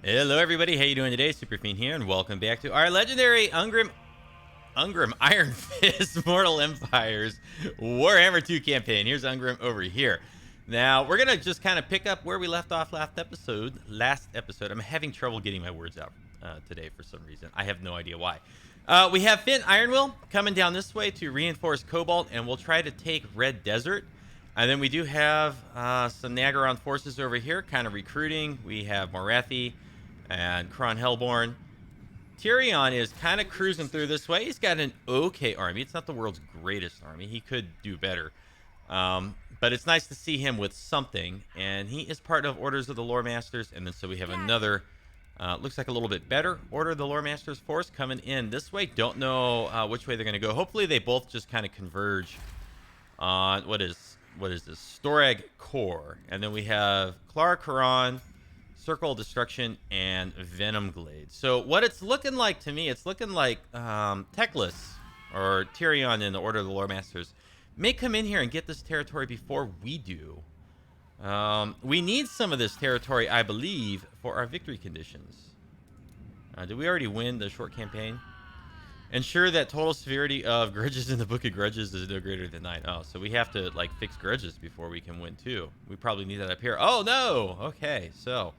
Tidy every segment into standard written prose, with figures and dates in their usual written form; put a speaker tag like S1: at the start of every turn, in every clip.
S1: Hello everybody, how you doing today? Superfiend here, and welcome back to our legendary Ungrim Ironfist Mortal Empires Warhammer 2 campaign. Here's Ungrim over here. Now, we're going to just kind of pick up where we left off last episode. I'm having trouble getting my words out today for some reason. I have no idea why. We have Finn Ironwill coming down this way to reinforce Cobalt, and we'll try to take Red Desert. And then we do have some Nagaron forces over here kind of recruiting. We have Morathi and Kron Hellborn. Tyrion is kind of cruising through this way. He's got an okay army. It's not the world's greatest army. He could do better. But it's nice to see him with something. And he is part of Orders of the Lore Masters. And then so we have another, looks like a little bit better Order of the Lore Masters force coming in this way. Don't know which way they're going to go. Hopefully they both just kind of converge on, what is this? Storag Core. And then we have Clara Karan, Circle of Destruction, and Venom Glade. So what it's looking like to me, it's looking like Teclis or Tyrion in the Order of the Lore Masters may come in here and get this territory before we do. We need some of this territory, I believe, for our victory conditions. Did we already win the short campaign? Ensure that total severity of grudges in the Book of Grudges is no greater than 9. Oh, so we have to like fix grudges before we can win too. We probably need that up here. Oh no. Okay, so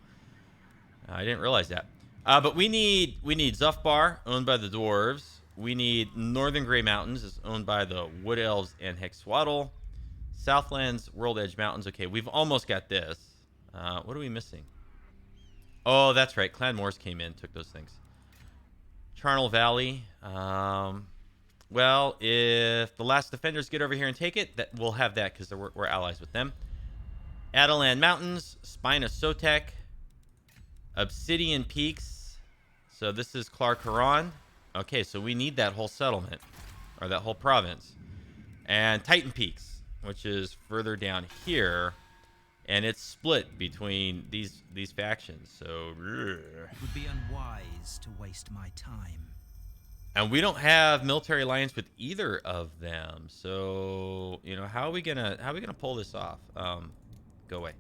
S1: I didn't realize that. But we need Zufbar, owned by the Dwarves. We need Northern Grey Mountains, is owned by the Wood Elves and Hexswaddle. Southlands, World Edge Mountains. Okay, we've almost got this. What are we missing? Oh, that's right. Clan Morse came in, took those things. Charnel Valley. Well, if the Last Defenders get over here and take it, that we'll have that because we're allies with them. Adelan Mountains, Spine of Sotek, Obsidian Peaks. So this is Clark Haran. Okay, so we need that whole settlement, or that whole province. And Titan Peaks, which is further down here. And it's split between these factions, so...
S2: It would be unwise to waste my time.
S1: And we don't have military alliance with either of them, so... You know, how are we gonna pull this off? Go away.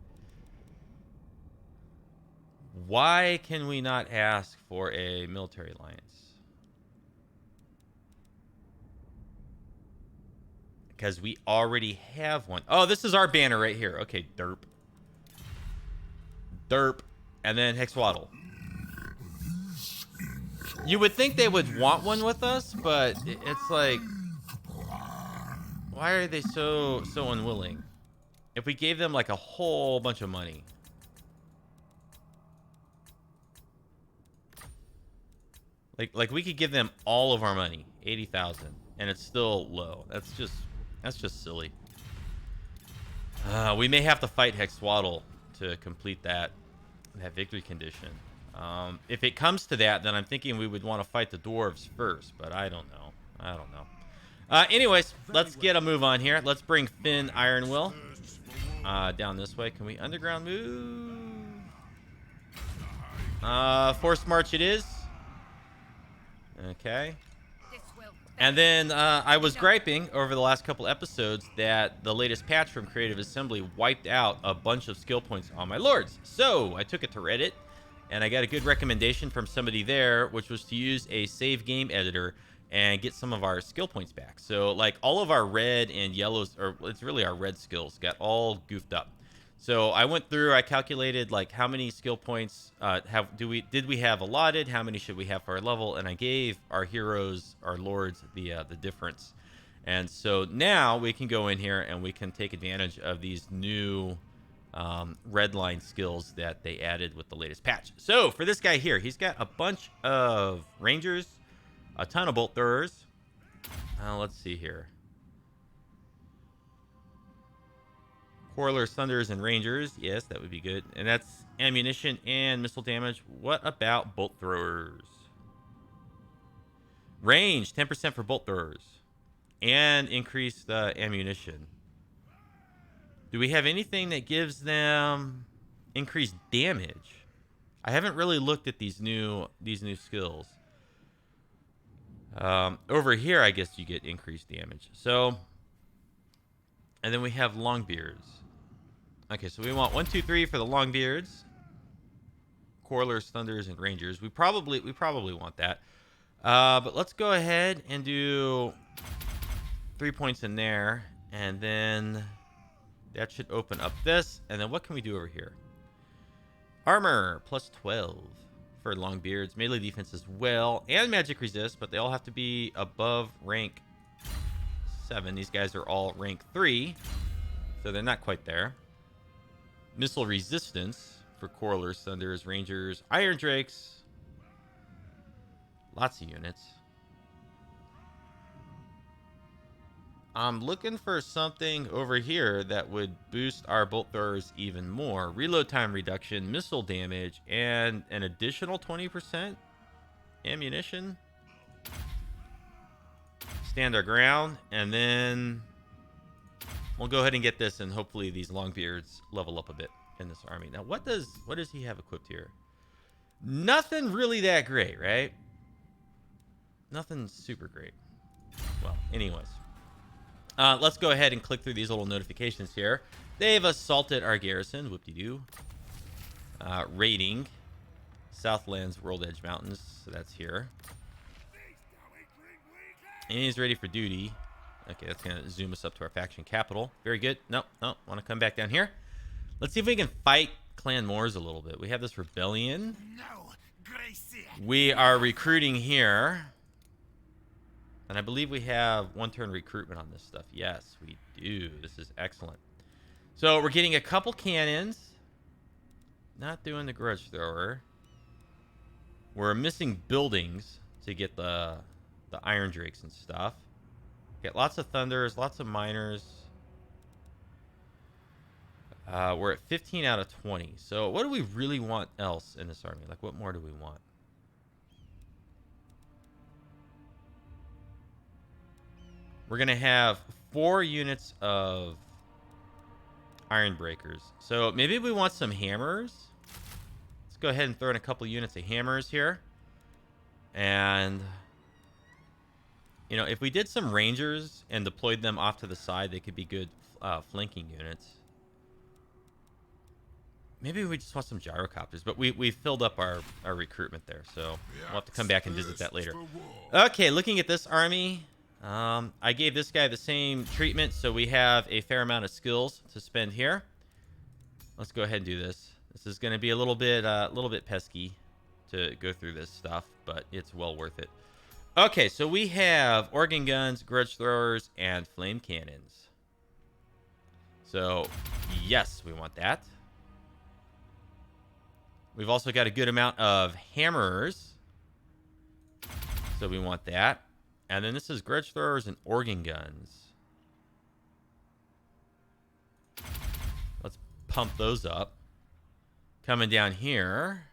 S1: Why can we not ask for a military alliance? Because we already have one. Oh, this is our banner right here. Okay, derp. Derp, and then Hexswaddle. You would think they would want one with us, but it's like, why are they so unwilling? If we gave them like a whole bunch of money. Like we could give them all of our money, 80,000, and it's still low. That's just silly. We may have to fight Hexswaddle to complete that victory condition. If it comes to that, then I'm thinking we would want to fight the Dwarves first, but I don't know. Anyways, let's get a move on here. Let's bring Finn Ironwill down this way. Can we underground move? Forced march it is. Okay. And then I was griping over the last couple episodes that the latest patch from Creative Assembly wiped out a bunch of skill points on my lords. So I took it to Reddit, and I got a good recommendation from somebody there, which was to use a save game editor and get some of our skill points back. So like all of our red and yellows, or it's really our red skills, got all goofed up. So I went through, I calculated like how many skill points did we have allotted, how many should we have for our level, and I gave our heroes, our lords, the difference. And so now we can go in here and we can take advantage of these new red line skills that they added with the latest patch. So for this guy here, he's got a bunch of rangers, a ton of bolt throwers. Let's see here. Quarrelers, Thunders, and Rangers. Yes, that would be good. And that's ammunition and missile damage. What about bolt throwers? Range, 10% for bolt throwers. And increased ammunition. Do we have anything that gives them increased damage? I haven't really looked at these new skills. Over here, I guess you get increased damage. So, and then we have Longbeards. Okay, so we want 1, 2, 3 for the Longbeards. Quarrelers, Thunders, and Rangers. We probably want that. But let's go ahead and do 3 points in there, and then that should open up this. And then what can we do over here? Armor plus 12 for Longbeards, melee defense as well, and magic resist, but they all have to be above rank 7. These guys are all rank 3, so they're not quite there. Missile resistance for Quarrelers, Thunders, Rangers, Iron Drakes. Lots of units. I'm looking for something over here that would boost our bolt throwers even more. Reload time reduction, missile damage, and an additional 20% ammunition. Stand our ground, and then we'll go ahead and get this, and hopefully these Longbeards level up a bit in this army. Now, what does he have equipped here? Nothing really that great, right? Nothing super great. Well, anyways. Let's go ahead and click through these little notifications here. They've assaulted our garrison. Whoop-de-doo. Raiding. Southlands, World Edge Mountains. So that's here. And he's ready for duty. Okay, that's going to zoom us up to our faction capital. Very good. Nope. Want to come back down here. Let's see if we can fight Clan Moors a little bit. We have this rebellion. We are recruiting here. And I believe we have 1-turn recruitment on this stuff. Yes, we do. This is excellent. So we're getting a couple cannons. Not doing the grudge thrower. We're missing buildings to get the Iron Drakes and stuff. Get lots of Thunders, lots of Miners. We're at 15 out of 20. So what do we really want else in this army? Like, what more do we want? We're going to have 4 units of Iron Breakers. So maybe we want some hammers. Let's go ahead and throw in a couple units of hammers here. And, you know, if we did some Rangers and deployed them off to the side, they could be good flanking units. Maybe we just want some gyrocopters, but we filled up our recruitment there. So we'll have to come back and visit that later. Okay, looking at this army... I gave this guy the same treatment, so we have a fair amount of skills to spend here. Let's go ahead and do this. This is going to be a little bit pesky to go through this stuff, but it's well worth it. Okay, so we have organ guns, grudge throwers, and flame cannons. So, yes, we want that. We've also got a good amount of hammers. So we want that. And then this is grudge throwers and organ guns. Let's pump those up. Coming down here.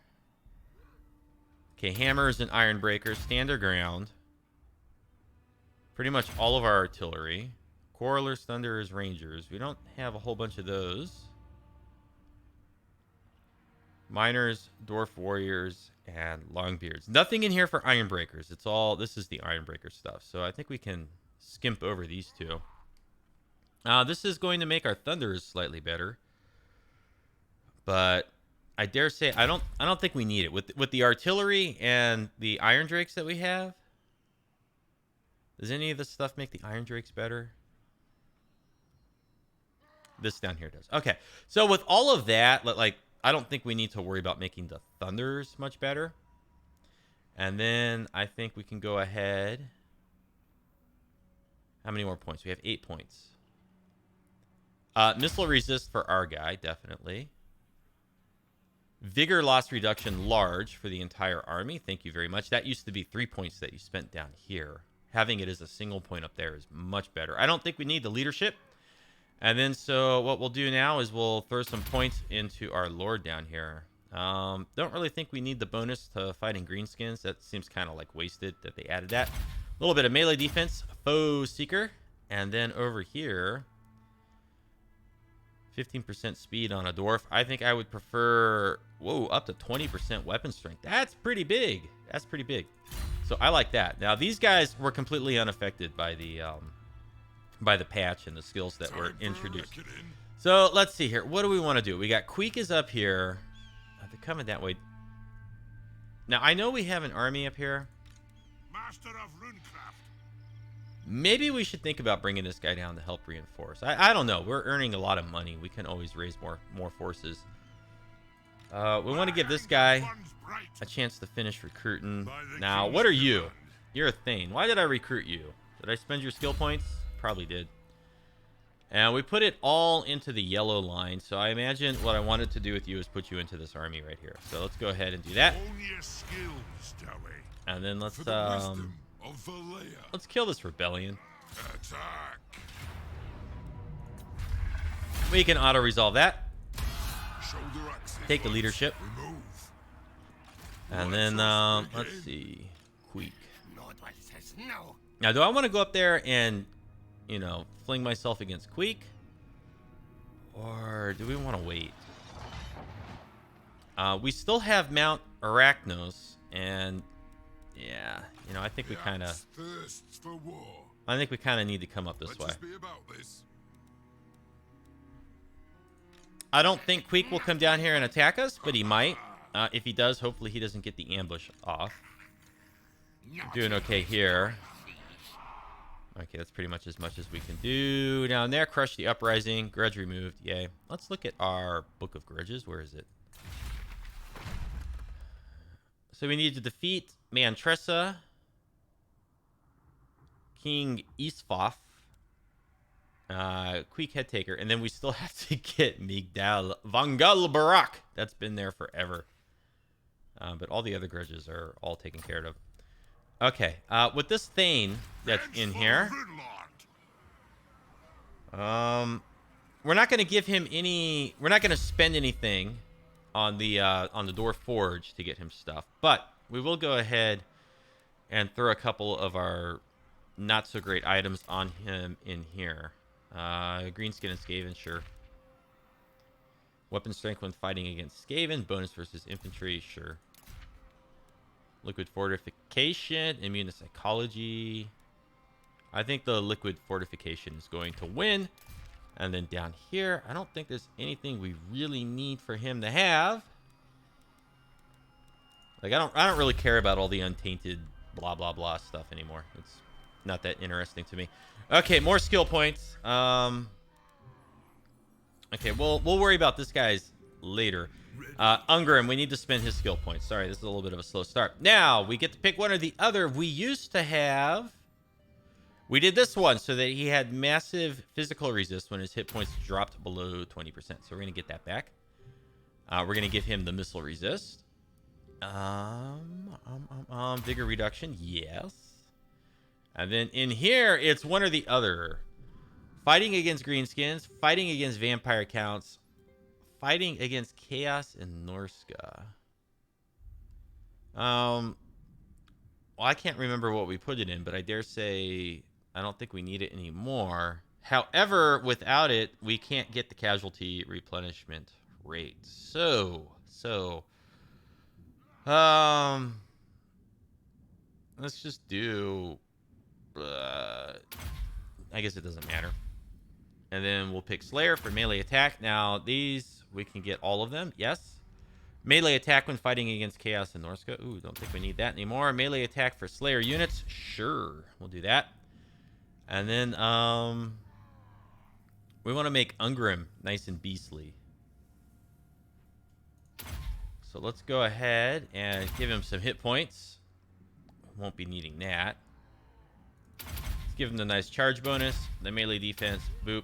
S1: Okay, hammers and iron breakers. Stand our ground. Pretty much all of our artillery. Quarrelers, Thunderers, Rangers. We don't have a whole bunch of those. Miners, Dwarf Warriors, and Longbeards. Nothing in here for Iron Breakers. It's all... This is the Iron Breaker stuff. So I think we can skimp over these two. This is going to make our Thunderers slightly better. But I dare say... I don't think we need it. With the artillery and the Iron Drakes that we have... Does any of this stuff make the Iron Drakes better? This down here does. Okay. So with all of that, like... I don't think we need to worry about making the Thunders much better. And then I think we can go ahead. How many more points? We have 8 points. Missile resist for our guy, definitely. Vigor loss reduction large for the entire army. Thank you very much. That used to be 3 points that you spent down here. Having it as a single point up there is much better. I don't think we need the leadership. And then, so what we'll do now is we'll throw some points into our Lord down here. Don't really think we need the bonus to fighting greenskins. That seems kind of like wasted that they added that. A little bit of melee defense, foe seeker. And then over here, 15% speed on a dwarf. I think I would prefer, whoa, up to 20% weapon strength. That's pretty big. That's pretty big. So I like that. Now, these guys were completely unaffected by the patch and the skills that were introduced. So let's see here. What do we want to do? We got Queek is up here. They're coming that way. Now, I know we have an army up here.
S3: Master of Runecraft.
S1: Maybe we should think about bringing this guy down to help reinforce. I don't know. We're earning a lot of money. We can always raise more forces. We want to give this guy a chance to finish recruiting. Now, what are you? You're a Thane. Why did I recruit you? Did I spend your skill points? Probably did. And we put it all into the yellow line. So I imagine what I wanted to do with you is put you into this army right here. So let's go ahead and do that. And then let's kill this rebellion.
S3: Attack.
S1: We can auto-resolve that. Take the leadership. And then, let's see. Queek. Now, do I want to go up there and, you know, fling myself against Queek? Or do we want to wait? We still have Mount Arachnos. And, yeah, you know, I think we kind of... I think we kind of need to come up this way. I don't think Queek will come down here and attack us, but he might. If he does, hopefully he doesn't get the ambush off. Doing okay here. Okay, that's pretty much as we can do down there. Crush the uprising. Grudge removed. Yay. Let's look at our Book of Grudges. Where is it? So we need to defeat Mantressa, King Isfaf, Queek Headtaker, and then we still have to get Migdal Vangal Barak. That's been there forever. But all the other grudges are all taken care of. Okay, with this Thane that's in here, we're not going to give him any. We're not going to spend anything on the Dwarf Forge to get him stuff, but we will go ahead and throw a couple of our not so great items on him in here. Greenskin and Skaven, sure. Weapon strength when fighting against Skaven. Bonus versus infantry, sure. Liquid fortification. Immune to psychology. I think the liquid fortification is going to win. And then down here, I don't think there's anything we really need for him to have. Like, I don't really care about all the untainted blah blah blah stuff anymore. It's not that interesting to me. Okay, more skill points. Okay, we'll worry about this guy's later. Ungrim, we need to spend his skill points. Sorry, this is a little bit of a slow start. Now, we get to pick one or the other. We used to have... We did this one so that he had massive physical resist when his hit points dropped below 20%. So we're going to get that back. We're going to give him the missile resist. Vigor reduction, yes. And then in here, it's one or the other. Fighting against greenskins, fighting against vampire counts, fighting against chaos and Norska. Well, I can't remember what we put it in, but I dare say I don't think we need it anymore. However, without it, we can't get the casualty replenishment rate. So, let's just do, I guess it doesn't matter. And then we'll pick Slayer for melee attack. Now, these, we can get all of them. Yes. Melee attack when fighting against Chaos and Norska. Ooh, don't think we need that anymore. Melee attack for Slayer units. Sure. We'll do that. And then, we want to make Ungrim nice and beastly. So let's go ahead and give him some hit points. Won't be needing that. Let's give him the nice charge bonus. The melee defense. Boop.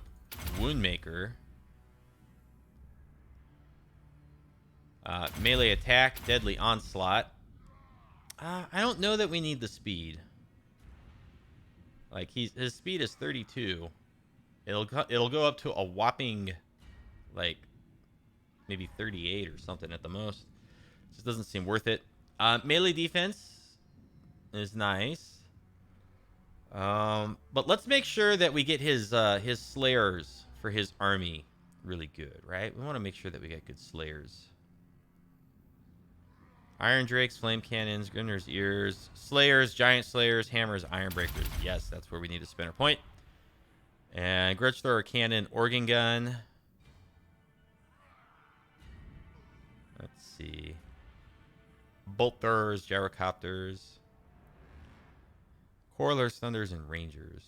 S1: Woundmaker. Melee attack, deadly onslaught. I don't know that we need the speed. Like his speed is 32. It'll go up to a whopping, like, maybe 38 or something at the most. Just doesn't seem worth it. Melee defense is nice. But let's make sure that we get his slayers for his army really good, right? We want to make sure that we get good slayers. Iron Drakes, Flame Cannons, Grinner's Ears, Slayers, Giant Slayers, Hammers, Iron Breakers. Yes, that's where we need to spend our point. And Grudge Thrower Cannon, Organ Gun. Let's see. Bolt throwers, gyrocopters, coralers, thunders, and rangers.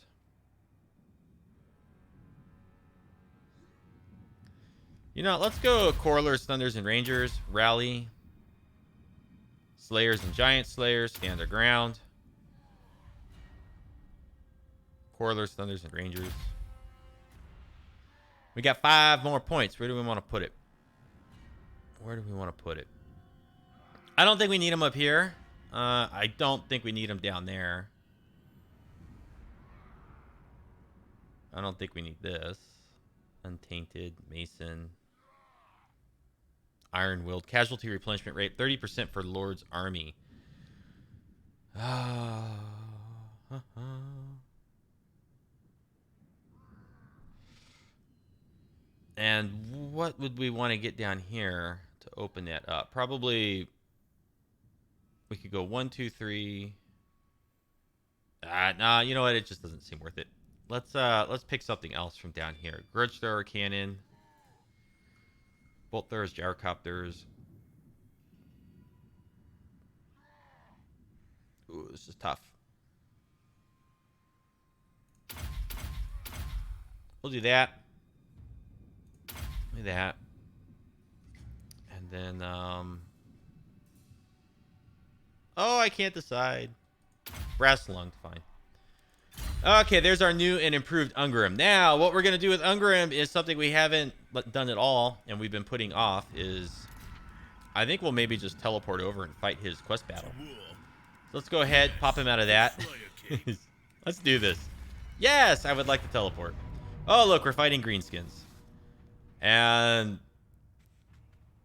S1: You know, let's go coralers, thunders, and rangers. Rally. Slayers and giant slayers, stand their ground. Coralers, thunders, and rangers. We got 5 more points. Where do we want to put it? Where do we want to put it? I don't think we need them up here. I don't think we need them down there. I don't think we need this. Untainted, Mason. Iron Willed. Casualty replenishment rate. 30% for Lord's Army. And what would we want to get down here to open that up? Probably we could go 1, 2, 3. Nah, you know what? It just doesn't seem worth it. Let's pick something else from down here. Grudge thrower cannon. Bolt throwers, gyrocopters. Ooh, this is tough. We'll do that. Do that. And then, oh, I can't decide. Brass lung, fine. Okay, there's our new and improved Ungrim. Now, what we're going to do with Ungrim is something we haven't done at all, and we've been putting off, is I think we'll maybe just teleport over and fight his quest battle. So let's go ahead, pop him out of that. Let's do this. Yes, I would like to teleport. Oh, look, we're fighting greenskins. And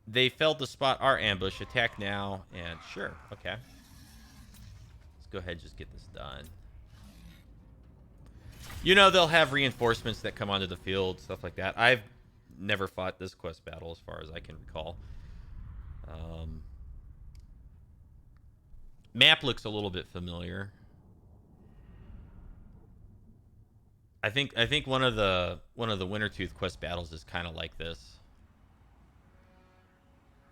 S1: they failed to spot our ambush. Attack now, and sure, okay. Let's go ahead and just get this done. You know, they'll have reinforcements that come onto the field, stuff like that. I've never fought this quest battle as far as I can recall. Map looks a little bit familiar. I think one of the Wintertooth quest battles is kind of like this.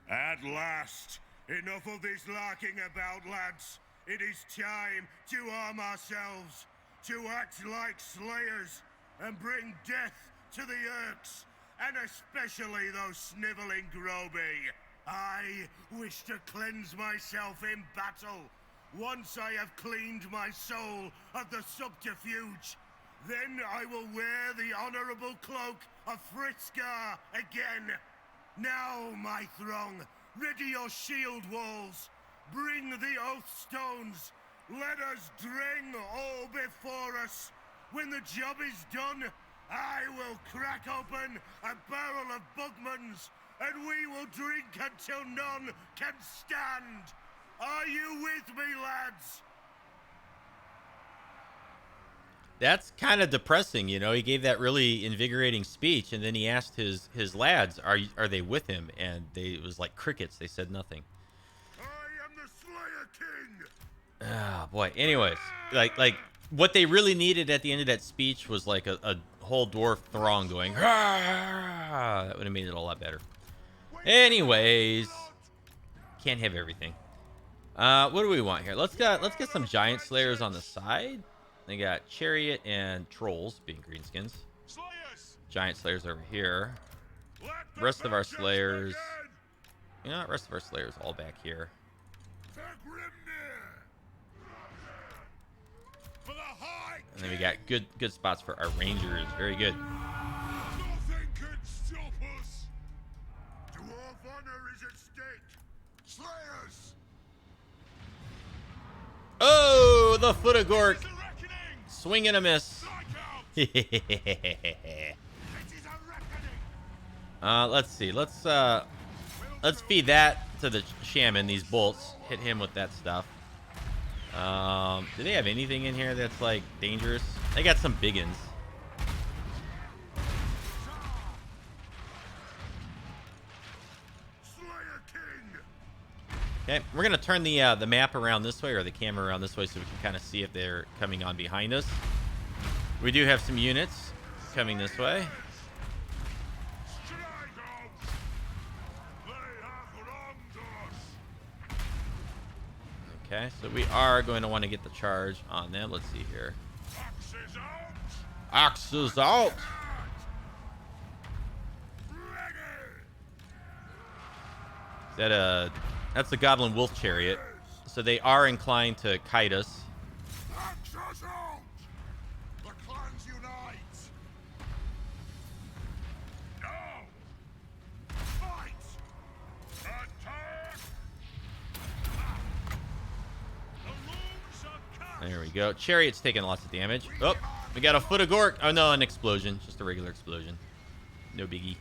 S3: At last, enough of this larking about, lads. It is time to arm ourselves, to act like slayers, and bring death to the Urks, and especially those sniveling Groby. I wish to cleanse myself in battle. Once I have cleaned my soul of the subterfuge, then I will wear the honorable cloak of Fyrskar again. Now, my throng, ready your shield walls. Bring the oath stones. Let us drain all before us. When the job is done, I will crack open a barrel of Bugmans, and we will drink until none can stand. Are you with me, lads?
S1: That's kind of depressing, you know. He gave that really invigorating speech, and then he asked his lads, "Are they with him?" And it was like crickets. They said nothing.
S3: I am the Slayer King.
S1: Ah, boy. Anyways, like what they really needed at the end of that speech was like a whole dwarf throng going. "Rah!" That would have made it a lot better. Anyways, can't have everything. What do we want here? Let's get some giant slayers on the side. They got chariot and trolls being greenskins. Giant slayers over here. Rest of our slayers. You know what? Rest of our slayers all back here. And then we got good spots for our rangers. Very good.
S3: Nothing can stop us. Dwarf honor is at stake. Slayers.
S1: Oh, the foot of Gork. Swing and a miss. Let's see. Let's feed that to the shaman. These bolts. Hit him with that stuff. Do they have anything in here that's like dangerous? They got some biggins. Okay, we're gonna turn the map around this way, or the camera around this way, so we can kind of see if they're coming on behind us. We do have some units coming this way. Okay, so we are going to want to get the charge on them. Let's see here. Axes out. Is that a... That's the Goblin Wolf Chariot. So they are inclined to kite us.
S3: The clans unite. Now. Fight. Attack.
S1: There we go. Chariot's taking lots of damage. Oh, we got a foot of Gork. Oh, no, an explosion. Just a regular explosion. No biggie.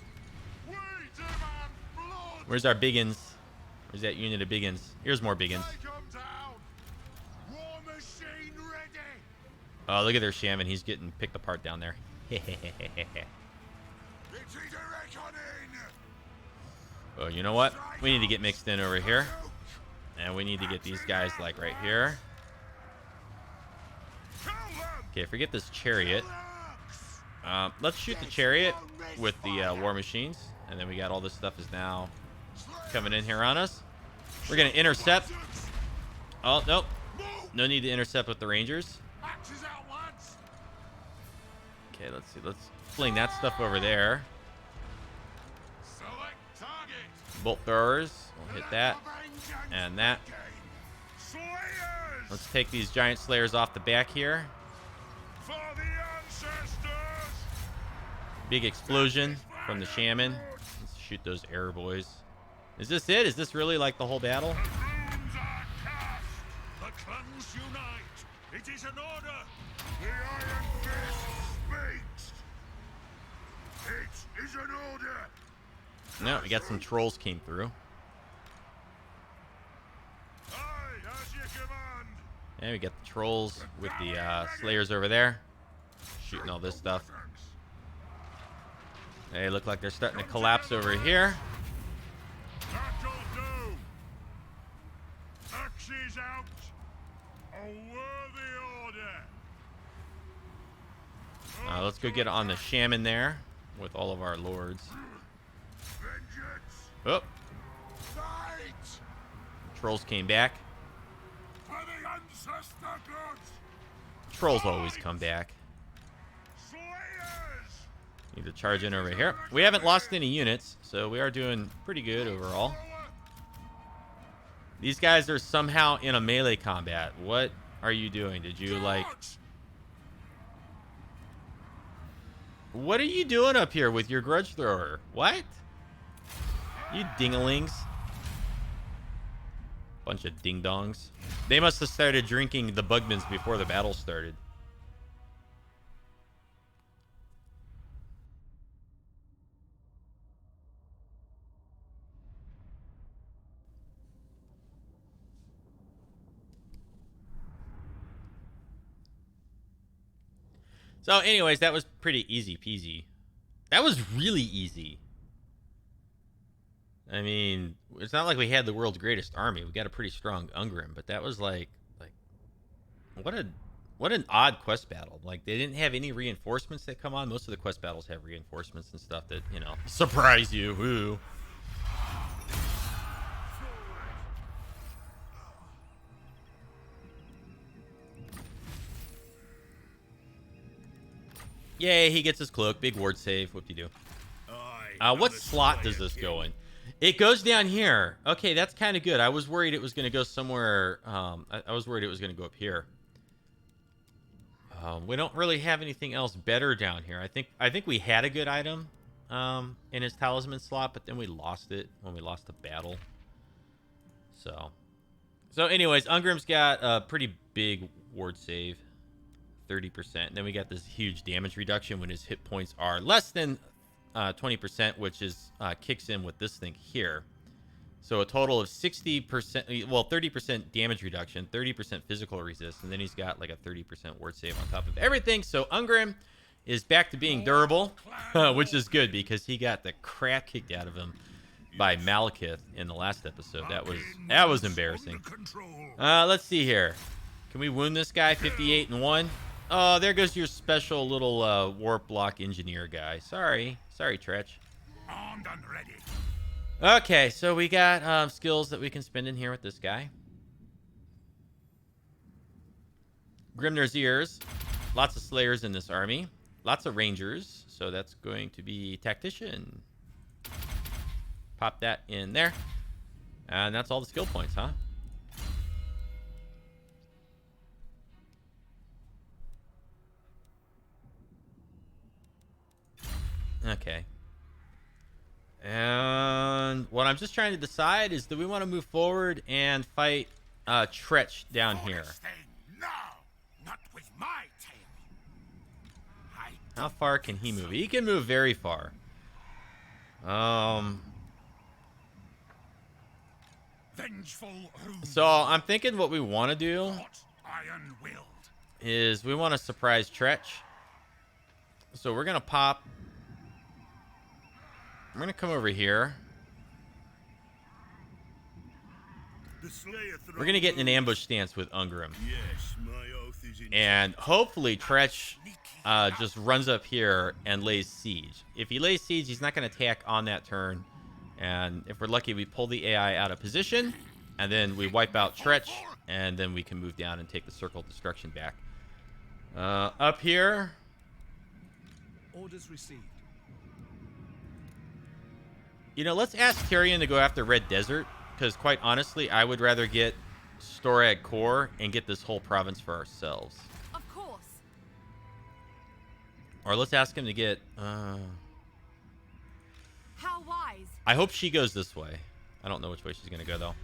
S1: Where's our biggins? Where's that unit of biggins? Here's more biggins. Oh, look at their shaman. He's getting picked apart down there. Oh, you know what? We need to get mixed in over here. And we need to get these guys, like, right here. Okay, forget this chariot. Let's shoot the chariot with the war machines. And then we got all this stuff is now coming in here on us. We're going to intercept. Oh, nope. No need to intercept with the rangers. Okay, let's see. Let's fling that stuff over there. Bolt throwers. We'll hit that. And that. Let's take these giant slayers off the back here. Big explosion from the shaman. Let's shoot those arrow boys. Is this it? Is this really like the whole battle?
S3: The clans unite. It is an order. The Iron Fist speaks. It is an order.
S1: No, we got some trolls came through.
S3: Aye, as you command.
S1: And we got the trolls with the slayers over there. Shooting all this stuff. They look like they're starting to collapse over here.
S3: That'll do. Axes out. A worthy order.
S1: Let's go get on the shaman there with all of our lords.
S3: Vengeance.
S1: Oh,
S3: Fight.
S1: trolls came back.
S3: For the ancestor gods.
S1: Trolls always come back.
S3: Slayers.
S1: Need to charge in over here. We haven't lost any units, so we are doing pretty good overall. These guys are somehow in a melee combat. What are you doing? Did you, like... What are you doing up here with your grudge thrower? What? You dingalings. Bunch of ding-dongs. They must have started drinking the Bugmans before the battle started. So anyways, that was pretty easy peasy. That was really easy. I mean, it's not like we had the world's greatest army. We got a pretty strong Ungrim, but that was like what an odd quest battle. Like, they didn't have any reinforcements that come on. Most of the quest battles have reinforcements and stuff that, you know, surprise you. Woo. Yay, he gets his cloak. Big ward save. Whoop-de-doo. What slot does this go in? It goes down here. Okay, that's kind of good. I was worried it was going to go somewhere. I was worried it was going to go up here. We don't really have anything else better down here. I think we had a good item in his talisman slot, but then we lost it when we lost the battle. So anyways, Ungrim's got a pretty big ward save. 30%. And then we got this huge damage reduction when his hit points are less than 20%, which is kicks in with this thing here. So a total of 60%, well, 30% damage reduction, 30% physical resist, and then he's got like a 30% ward save on top of everything. So Ungrim is back to being durable, which is good because he got the crap kicked out of him by Malekith in the last episode. That was embarrassing. Let's see here. Can we wound this guy? 58 and 1. Oh, there goes your special little warp block engineer guy. Sorry, Tretch.
S3: Armed and ready.
S1: Okay, so we got skills that we can spend in here with this guy. Grimner's Ears. Lots of Slayers in this army. Lots of Rangers. So that's going to be Tactician. Pop that in there. And that's all the skill points, huh? Okay. And what I'm just trying to decide is, do we want to move forward and fight Tretch down here?
S3: No, not with my tail.
S1: How far can he move? He can move very far.
S3: Vengeful
S1: So I'm thinking what we want to do
S3: iron-willed.
S1: is we want to surprise Tretch. So we're going to pop. I'm going to come over here. We're going to get in an ambush stance with Ungrim.
S3: Yes, my oath is in.
S1: And hopefully Tretch just runs up here and lays siege. If he lays siege, he's not going to attack on that turn. And if we're lucky, we pull the AI out of position. And then we wipe out Tretch. And then we can move down and take the Circle of Destruction back. Up here.
S2: Orders received.
S1: You know, let's ask Tyrion to go after Red Desert. Because quite honestly, I would rather get Storag Core and get this whole province for ourselves.
S4: Of course.
S1: Or let's ask him to get...
S4: How wise.
S1: I hope she goes this way. I don't know which way she's going to go, though.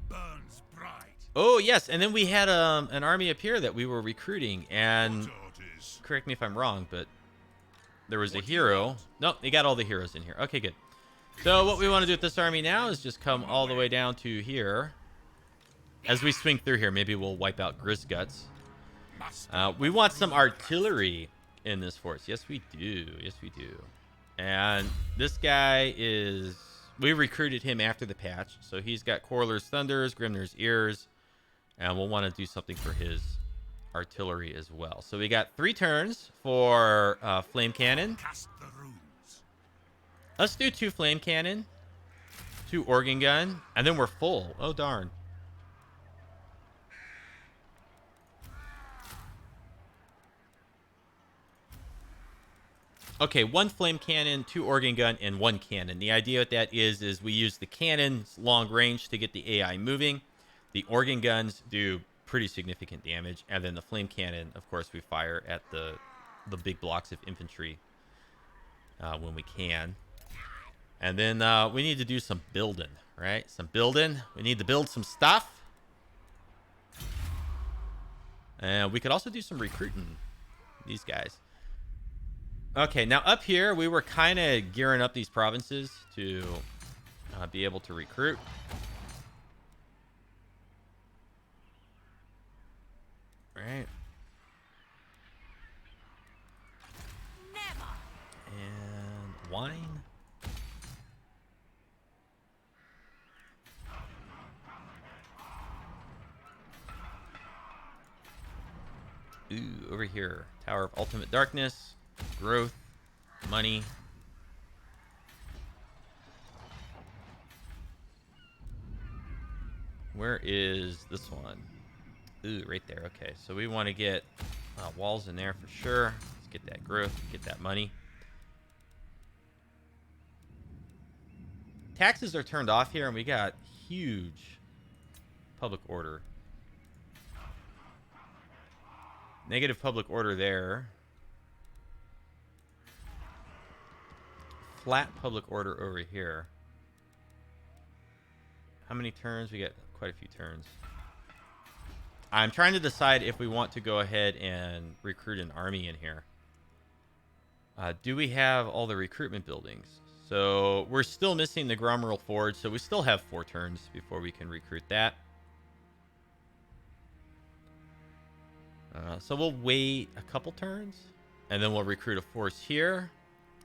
S3: Burns bright.
S1: Oh, yes. And then we had an army up here that we were recruiting. And correct me if I'm wrong, but there was a hero. Nope, they got all the heroes in here. Okay, good. So what we want to do with this army now is just come all the way down to here. As we swing through here, maybe we'll wipe out Grisguts. We want some artillery in this force. Yes, we do. Yes, we do. And this guy is... We recruited him after the patch. So he's got Quarler's Thunders, Grimner's Ears. And we'll want to do something for his artillery as well. So we got 3 turns for Flame Cannon. Let's do 2 Flame Cannon, 2 Organ Gun, and then we're full. Oh, darn. Okay, 1 Flame Cannon, 2 Organ Gun, and 1 Cannon. The idea with that is we use the cannon's long range to get the AI moving. The Organ Guns do pretty significant damage, and then the Flame Cannon, of course, we fire at the big blocks of infantry when we can. And then we need to do some building, right? Some building. We need to build some stuff. And we could also do some recruiting. These guys. Okay, now up here, we were kind of gearing up these provinces to be able to recruit. Right.
S4: Never.
S1: And wine. Ooh, over here. Tower of Ultimate Darkness. Growth. Money. Where is this one? Ooh, right there. Okay, so we want to get walls in there for sure. Let's get that growth, get that money. Taxes are turned off here, and we got huge public order. Negative public order there. Flat public order over here. How many turns? We got quite a few turns. I'm trying to decide if we want to go ahead and recruit an army in here. Do we have all the recruitment buildings? So we're still missing the Grommerl Forge, so we still have 4 turns before we can recruit that. So we'll wait a couple turns, and then we'll recruit a force here.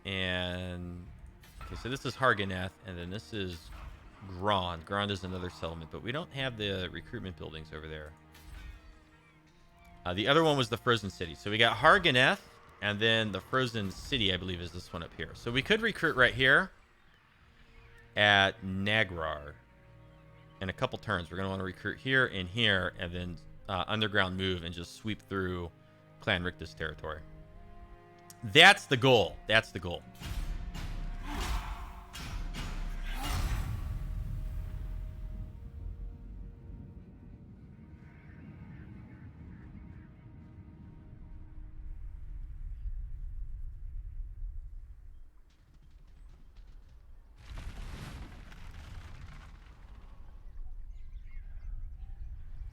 S1: And okay, so this is Harganeth, and then this is Grond. Grond is another settlement, but we don't have the recruitment buildings over there. The other one was the Frozen City. So we got Harganeth, and then the Frozen City, I believe, is this one up here. So we could recruit right here at Nagrar in a couple turns. We're going to want to recruit here and then underground move and just sweep through Clan Rictus territory. That's the goal. That's the goal.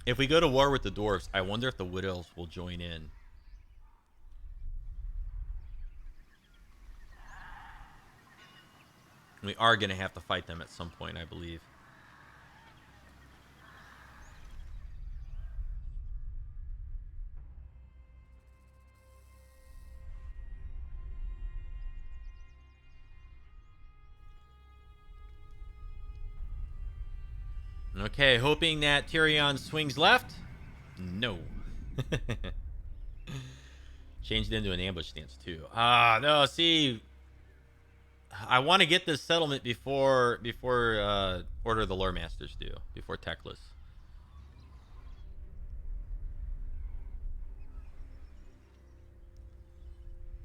S1: If we go to war with the Dwarfs, I wonder if the Wood Elves will join in. We are going to have to fight them at some point, I believe. Okay, hoping that Tyrion swings left. No. Changed into an ambush stance too. Ah, no, see, I want to get this settlement before Order of the Lore Masters do, before Teclis.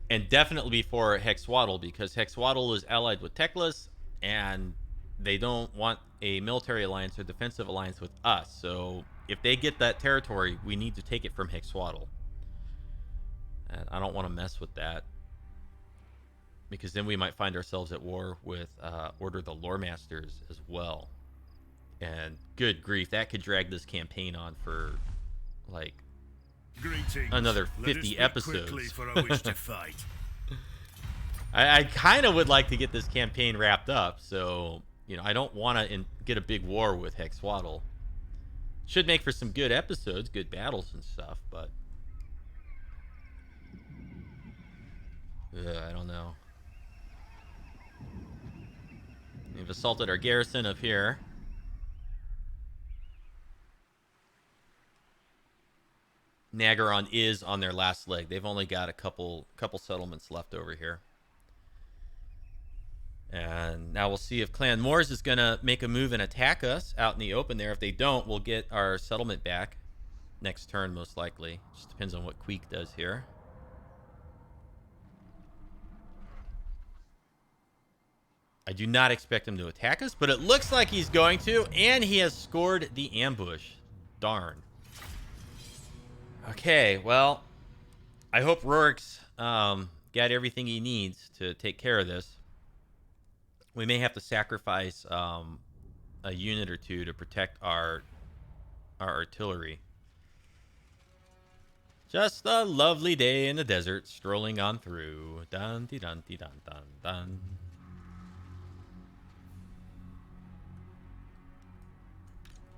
S1: And definitely before Hexwaddle, because Hexwaddle is allied with Teclis, and they don't want a military alliance or defensive alliance with us. So if they get that territory, we need to take it from Hexwaddle. And I don't want to mess with that, because then we might find ourselves at war with Order of the Lore Masters as well. And good grief, that could drag this campaign on for like another 50 episodes.
S3: For I wish to fight.
S1: I kind of would like to get this campaign wrapped up, so you know, I don't want to get a big war with Hexwaddle. Should make for some good episodes, good battles and stuff, but I don't know. We've assaulted our garrison up here. Nagaron is on their last leg. They've only got a couple settlements left over here. And now we'll see if Clan Moors is going to make a move and attack us out in the open there. If they don't, we'll get our settlement back next turn, most likely. Just depends on what Queek does here. I do not expect him to attack us, but it looks like he's going to, and he has scored the ambush. Darn. Okay, well, I hope Rorik's got everything he needs to take care of this. We may have to sacrifice a unit or two to protect our artillery. Just a lovely day in the desert, strolling on through. Dun dee dun dee dun dun dun.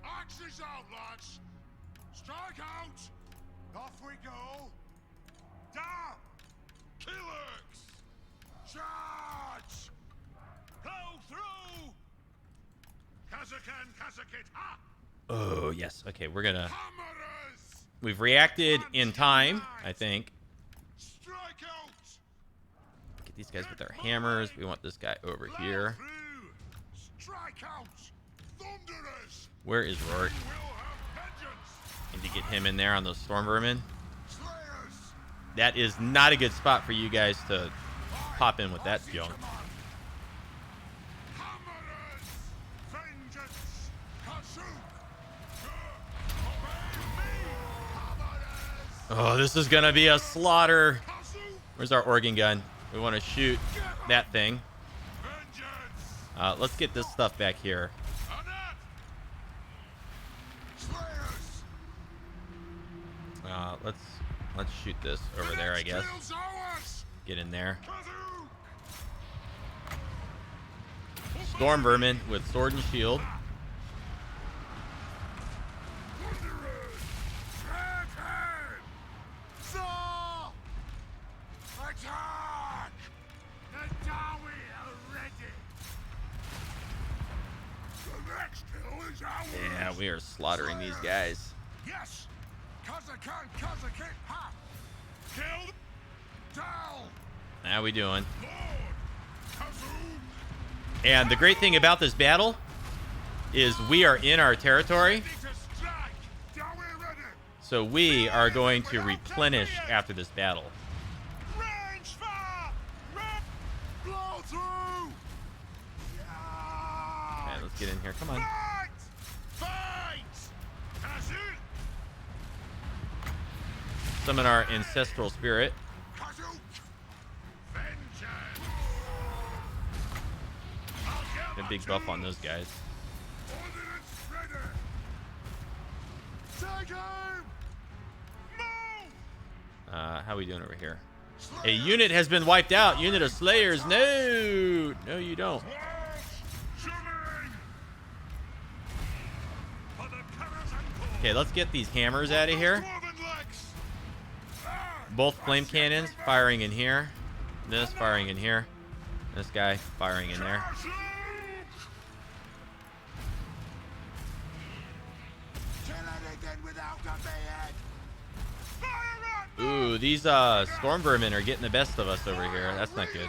S3: Axes out, lads! Strike out! Off we go! Down! Killers! Charge! Go through! Kazakan, Kazakit, ha!
S1: Oh, yes. Okay, we're gonna...
S3: Hammerers!
S1: We've reacted in time, I think.
S3: Strike out!
S1: Get these guys with their hammers. We want this guy over here.
S3: Strike out! Thunderers!
S1: Where is Rorik?
S3: We will have vengeance!
S1: Need to get him in there on those storm vermin.
S3: Slayers!
S1: That is not a good spot for you guys to pop in with that junk.
S3: Hammerers! Vengeance! Kasuk!
S1: Oh, this is gonna be a slaughter. Where's our organ gun? We want to shoot that thing. Let's get this stuff back here. Let's shoot this over there, I guess. Get in there. Storm vermin with sword and shield.
S3: Attack! The Dawi are ready. The next kill is ours.
S1: Yeah, we are slaughtering these guys.
S3: Yes. Kazakan, Kazakit, ha! Killed. Down.
S1: How we doing?
S3: Lord. Kazoom.
S1: And the great thing about this battle is we are in our territory.
S3: Ready to strike. Dawi ready.
S1: So we are going to replenish after this battle.
S3: Range fire! Blow through!
S1: Okay, let's get in here. Come on.
S3: Fight! Fight! Azul!
S1: Summon our ancestral spirit.
S3: Azul! Vengeance!
S1: Get a big buff on those guys.
S3: Ordnance ready! Take him! Move!
S1: How are we doing over here? A unit has been wiped out. Unit of Slayers. No! No, you don't. Okay, let's get these hammers out of here. Both flame cannons firing in here. This firing in here. This guy firing in there. Ooh, these storm vermin are getting the best of us over here. That's not good.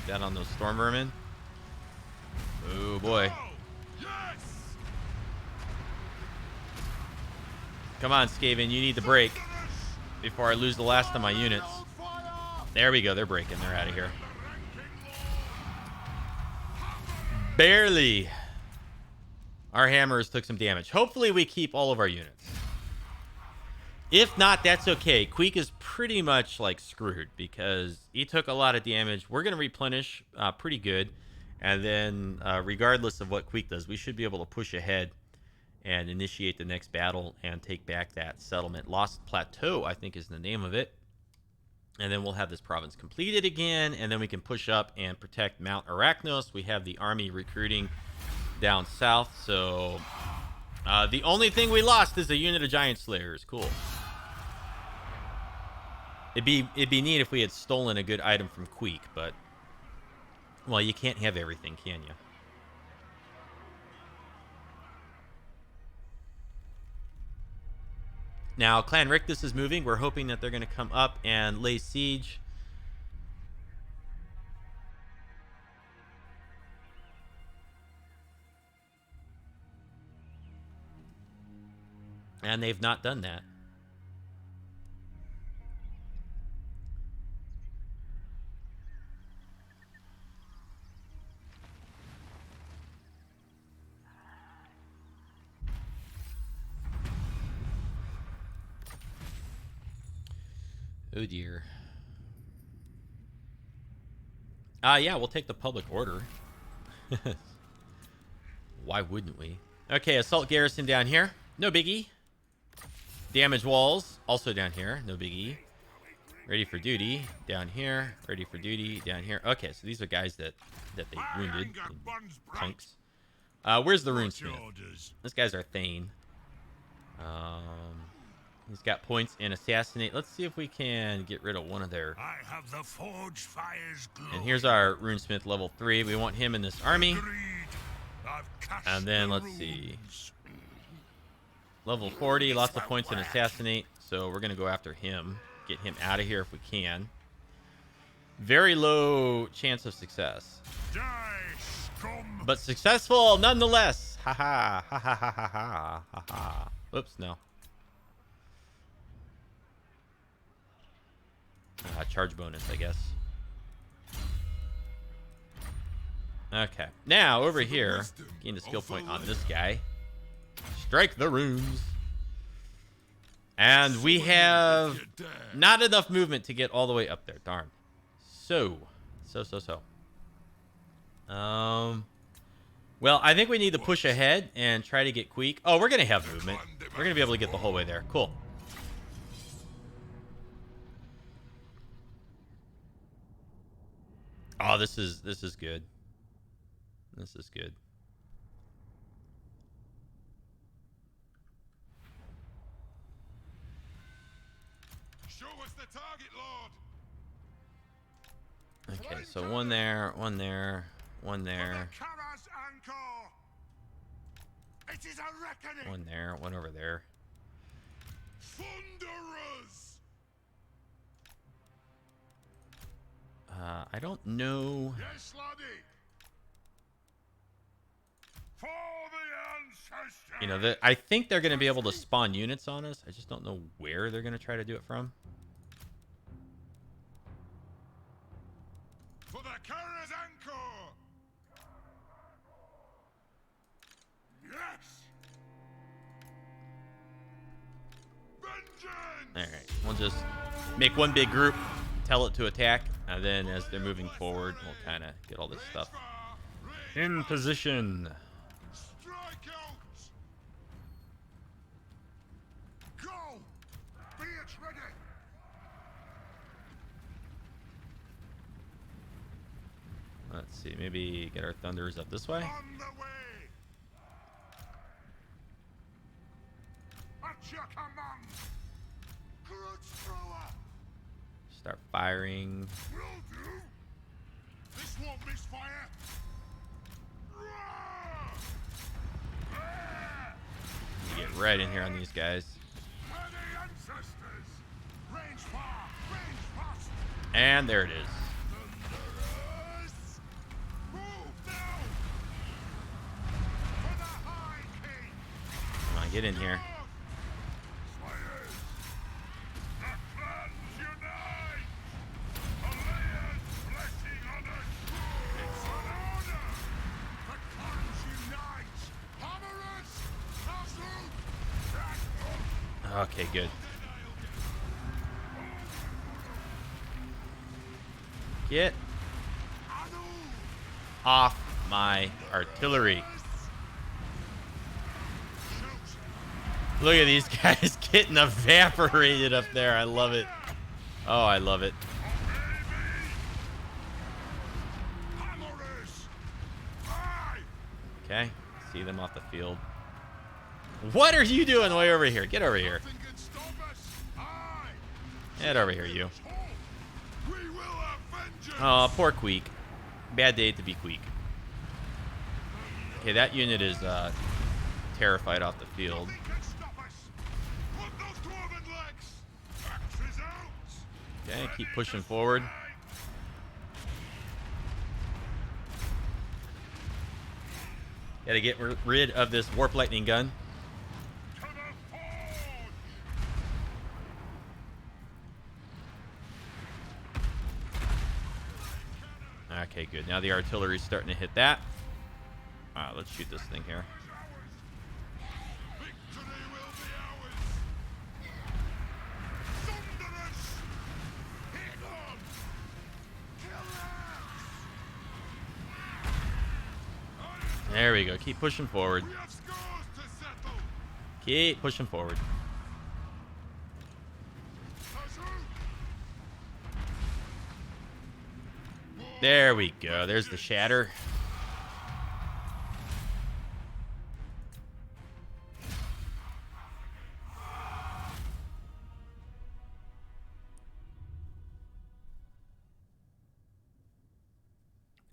S1: Down on those storm vermin. Oh boy. Come on, Skaven, you need to break before I lose the last of my units. There we go, they're breaking. They're out of here. Barely. Our hammers took some damage. Hopefully we keep all of our units. If not, that's okay. Queek is pretty much like screwed because he took a lot of damage. We're going to replenish pretty good. And then regardless of what Queek does, we should be able to push ahead and initiate the next battle and take back that settlement. Lost Plateau, I think, is the name of it. And then we'll have this province completed again. And then we can push up and protect Mount Arachnos. We have the army recruiting down south. So the only thing we lost is a unit of Giant Slayers. Cool. It'd be neat if we had stolen a good item from Queek, but well, you can't have everything, can you? Now, Clan Rictus is moving. We're hoping that they're going to come up and lay siege. And they've not done that. Oh dear. Yeah, we'll take the public order. Why wouldn't we? Okay, assault garrison down here. No biggie. Damage walls also down here. No biggie. Ready for duty down here. Ready for duty down here. Okay, so these are guys that they wounded. Punks. Where's the runesmith? This guy's our Thane. He's got points in assassinate. Let's see if we can get rid of one of their.
S3: I have the forge fire's glory.
S1: And here's our runesmith level 3. We want him in this army. And then let's see. Level 40, lots of points in assassinate. So we're gonna go after him. Get him out of here if we can. Very low chance of success. But successful nonetheless. Ha ha ha ha ha ha ha ha. Oops, no. Charge bonus, I guess. Okay. Now, over here, gain the skill point on this guy. Strike the runes. And we have not enough movement to get all the way up there. Darn. So. Well, I think we need to push ahead and try to get Queek. Oh, we're going to have movement. We're going to be able to get the whole way there. Cool. Oh, this is good. This is good.
S3: Show us the target, Lord.
S1: Okay, so one there, one there, one there.
S3: It is a reckoning.
S1: One there, one over there.
S3: Thunderers.
S1: I don't know.
S3: Yes, laddie. For the ancestors.
S1: You know, I think they're going to be able to spawn units on us. I just don't know where they're going to try to do it from.
S3: For the Karak Anchor. Yes. Vengeance.
S1: All right, we'll just make one big group, tell it to attack, and then as they're moving forward, we'll kind of get all this stuff in position.
S3: Strike out. Go. Be it ready.
S1: Let's see, maybe get our thunders up this way.
S3: On the way. At your command. Grudge thrower.
S1: Start firing.
S3: Will do. This won't miss fire.
S1: Get right in here on these guys.
S3: For the ancestors. Range far. Range fast.
S1: And there it is.
S3: Thunderous. Move now. For the High King.
S1: Come on, get in here.
S3: Slayers. The clans unite. Alliance blessing on us. It's an honor. The clans unite. Hammerers. Castle.
S1: Okay, good. Get off my artillery. Look at these guys getting evaporated up there. I love it. Oh, I love it. Okay, see them off the field. What are you doing way over here? Get over here. Get over here, you. Oh, poor Queek. Bad day to be Queek. Okay, that unit is terrified off the field. Okay, keep pushing forward. Gotta get rid of this warp lightning gun. Okay, good. Now the artillery's starting to hit that. Let's shoot this thing here. There we go. Keep pushing forward. Keep pushing forward. There we go. There's the shatter.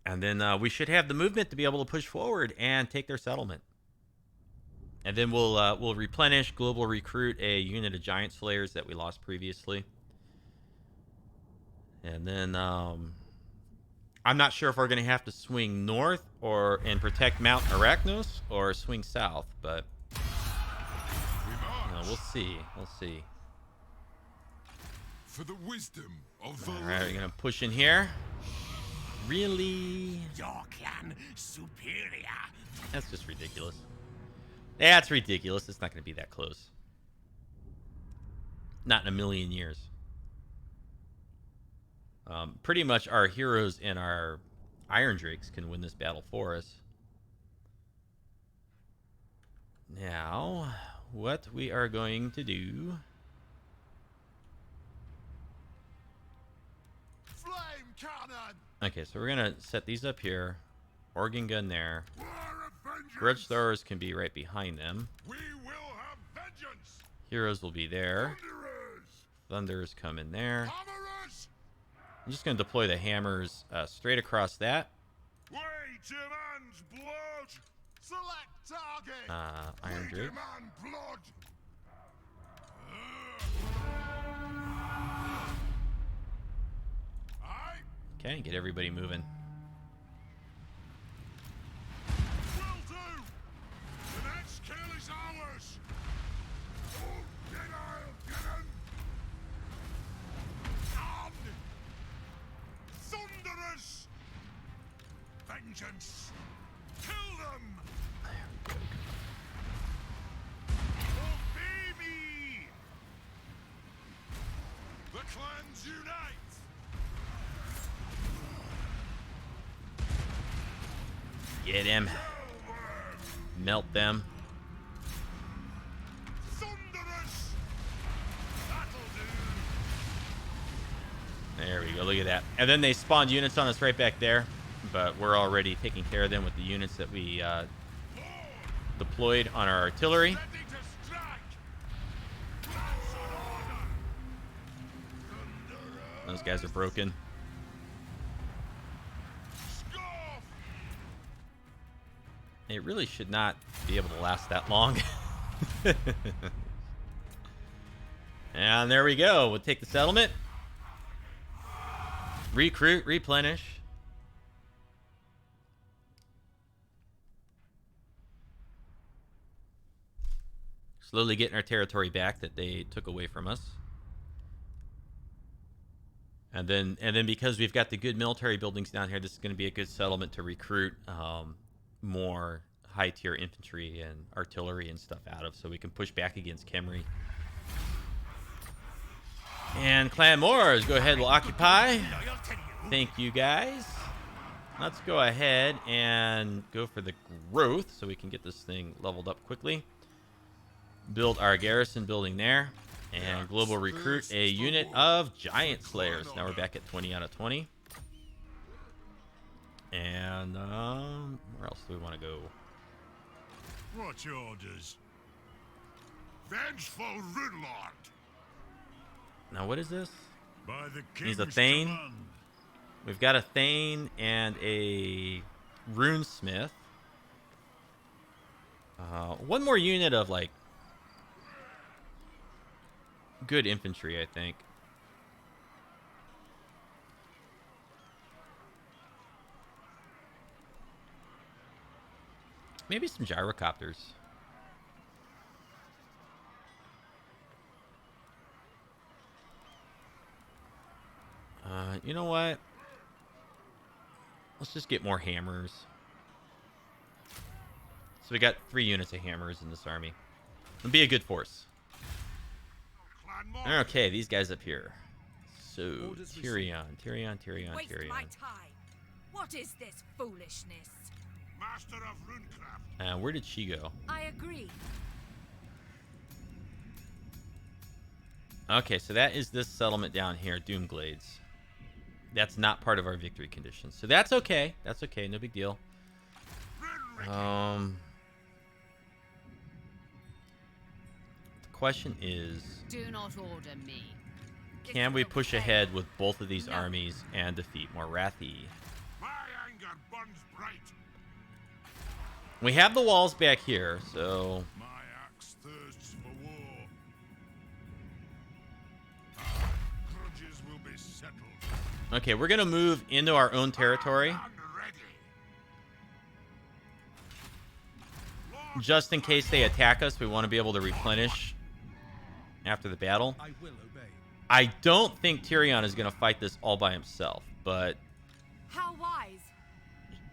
S1: And then we should have the movement to be able to push forward and take their settlement. And then we'll replenish, global recruit a unit of giant slayers that we lost previously. And then I'm not sure if we're going to have to swing north and protect Mount Arachnos or swing south, but we'll see. We'll see.
S3: For the wisdom of the
S1: All right, we're going to push in here. Really?
S3: Your clan superior.
S1: That's just ridiculous. That's ridiculous. It's not going to be that close. Not in a million years. Pretty much our heroes and our Iron Drakes can win this battle for us. Now, what we are going to do...
S3: Flame cannon.
S1: Okay, so we're going to set these up here. Organ gun there.
S3: War of vengeance.
S1: Grudge throwers can be right behind them.
S3: We will have vengeance.
S1: Heroes will be there.
S3: Thunderers.
S1: Thunders come in there.
S3: Hammerers.
S1: I'm just going to deploy the hammers straight across that.
S3: Wait a man's blood. Select target.
S1: Iron
S3: Wait a
S1: Drake.
S3: man blood. Aye.
S1: Okay, get everybody moving.
S3: Will do. Thunderous! Oh, then I'll get 'em! On! Thunderous! Vengeance! Kill them! Obey me! The clans unite!
S1: Get him. Melt them.
S3: Thunderous! That'll do!
S1: There we go. Look at that. And then they spawned units on us right back there. But we're already taking care of them with the units that we deployed on our artillery.
S3: Ready to strike! That's an order! Thunderous!
S1: Those guys are broken.
S3: Scoff!
S1: It really should not be able to last that long. And there we go. We'll take the settlement. Recruit, replenish. Slowly getting our territory back that they took away from us. And then because we've got the good military buildings down here, this is going to be a good settlement to recruit more high-tier infantry and artillery and stuff out of, so we can push back against Khemri. And Clan Moors, go ahead, we'll occupy. Thank you, guys. Let's go ahead and go for the growth so we can get this thing leveled up quickly. Build our garrison building there. And global recruit a unit of giant slayers. Now we're back at 20 out of 20. And where else do we want to go?
S3: What's orders? Vengeful Runelord!
S1: Now what is this?
S3: By the
S1: He's a
S3: king's
S1: Thane.
S3: command.
S1: We've got a Thane and a Runesmith. One more unit of like good infantry, I think. Maybe some gyrocopters. You know what? Let's just get more hammers. So we got 3 units of hammers in this army. It'll be a good force. Okay, these guys up here. So, Tyrion.
S4: Waste my time. What is this foolishness?
S3: Master of Runecraft.
S1: Where did she go?
S4: I agree.
S1: Okay, so that is this settlement down here, Doomglades. That's not part of our victory conditions. So that's okay. That's okay. No big deal. The question is,
S4: Do not order me.
S1: can we push ahead with both of these armies and defeat Morathi?
S3: My anger burns bright.
S1: We have the walls back here, so
S3: My axe thirsts for war. Our grudges will be settled.
S1: okay, we're gonna move into our own territory
S3: I'm ready. Lord,
S1: just in case they attack us. We want to be able to replenish after the battle.
S2: I will obey.
S1: I don't think Tyrion is gonna fight this all by himself, but
S4: How wise.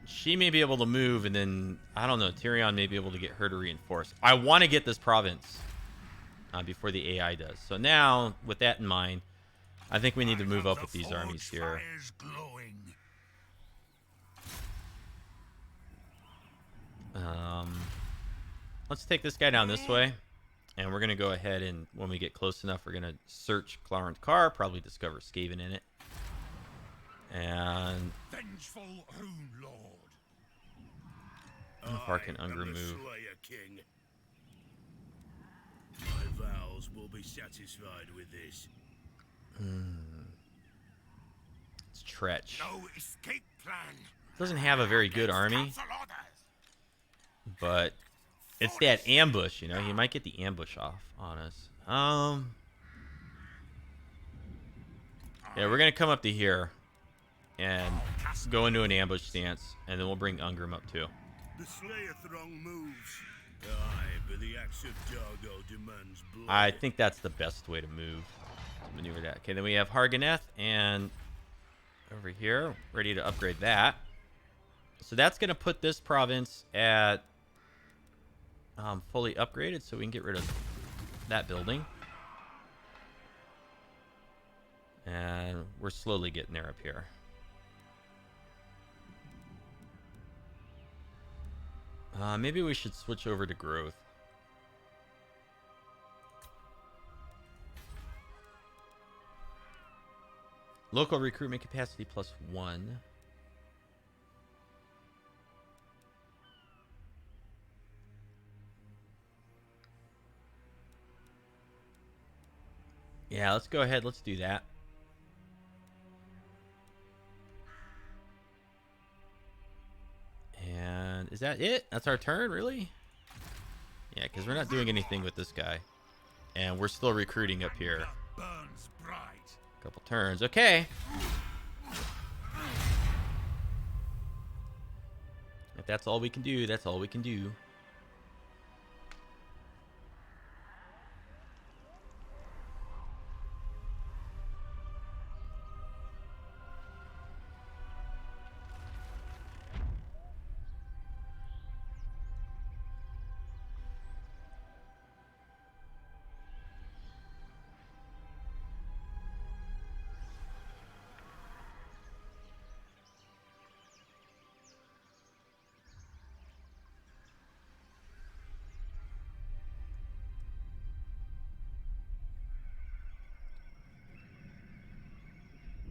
S1: she may be able to move, and then I don't know, Tyrion may be able to get her to reinforce. I want to get this province before the AI does. So now, with that in mind, I think we need to move up with these armies here.
S3: Fire's glowing.
S1: Let's take this guy down this way, and we're gonna go ahead and when we get close enough, we're gonna search Clarence Carr, probably discover Skaven in it, and
S3: Vengeful Rune Lord.
S1: how far can
S3: I am
S1: Ungrim
S3: the
S1: move?
S3: Slayer King. My vows will be satisfied with this.
S1: It's Tretch.
S3: No escape plan.
S1: Doesn't have a very good army,
S3: Council orders.
S1: but it's that ambush, you know. He might get the ambush off on us. Yeah, we're gonna come up to here and go into an ambush stance, and then we'll bring Ungrim up too.
S3: The Slayer throng moves. Aye, but the axe of Dargo demands blood.
S1: I think that's the best way to maneuver that. Okay, then we have Harganeth and over here, ready to upgrade that. So that's going to put this province at fully upgraded, so we can get rid of that building. And we're slowly getting there up here. Maybe we should switch over to growth. Local recruitment capacity +1. Yeah, let's go ahead. Let's do that. And is that it? That's our turn, really? Yeah, because we're not doing anything with this guy. And we're still recruiting up here.
S3: Burns bright.
S1: Couple turns. Okay. If that's all we can do, that's all we can do.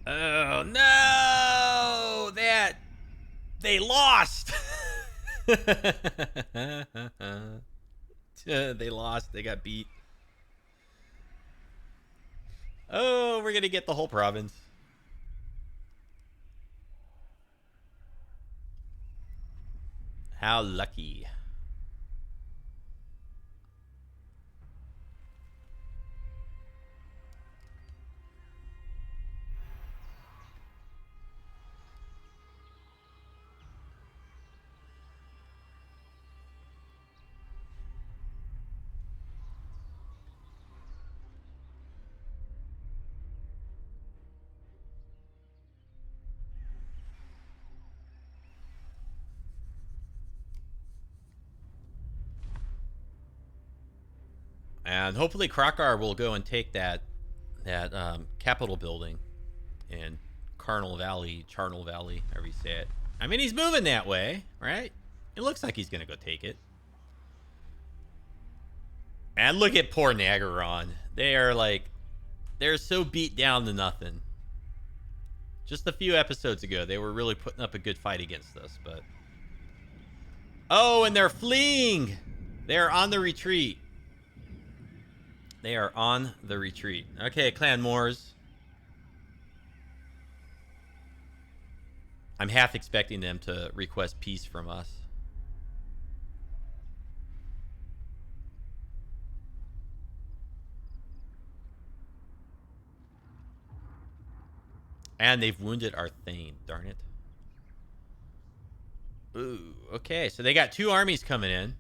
S1: Oh no! They lost. They lost. They got beat. Oh, we're gonna get the whole province. How lucky. And hopefully Krakar will go and take that Capitol building in Charnel Valley, however you say it. I mean, he's moving that way, right? It looks like he's going to go take it. And look at poor Nagaron. They're so beat down to nothing. Just a few episodes ago, they were really putting up a good fight against us, but... Oh, and they're fleeing! They're on the retreat. They are on the retreat. Okay, Clan Moors. I'm half expecting them to request peace from us. And they've wounded our Thane, darn it. Ooh, okay, so they got 2 armies coming in.